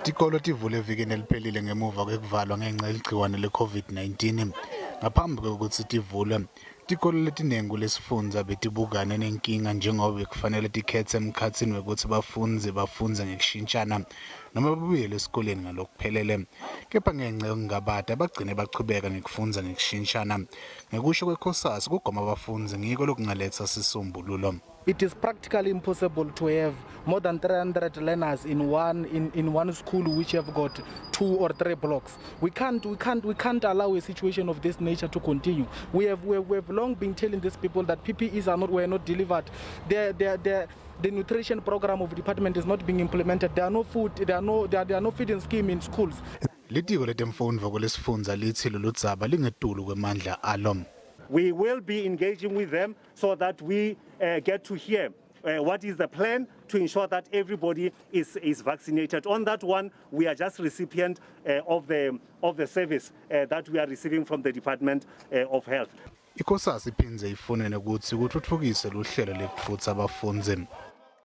Tikolo tivule evikini eliphelile ngemuva kwekuvalwa ngenxa yeligciwane le-COVID-19. Ngaphambi kokuthi tivule, tikolo letiningi kulesifundza betibukane nenkinga njengoba bekufanele tikhethe emkhatsini wekuthi bafundzi bafundze ngekushintshana noma babuyele esikoleni ngalokuphelele. Kepha ngenxa yokungabata bagcine bachubeka ngekufundza ngekushintshana. Ngekusho kwekhosasi kugoma abafundzi ngiko lokungaletsa sisombululo. It is practically impossible to have more than 300 learners in one school which have got 2 or 3 blocks. We can't allow a situation of this nature to continue. We have long been telling these people that PPEs were not delivered. The nutrition program of the department is not being implemented. There are no food. There are no feeding scheme in schools. Litiko letemfundvo kulesifundza lithi lolu dzaba lingetulu kwemandla alo. We will be engaging with them so that we get to hear what is the plan to ensure that everybody is vaccinated. On that one, we are just recipient of the service that we are receiving from the Department of Health. Ikhosasi iphindze ifune ukuthi kuthuthukiswe luhlelo lekufutsa abafundzi.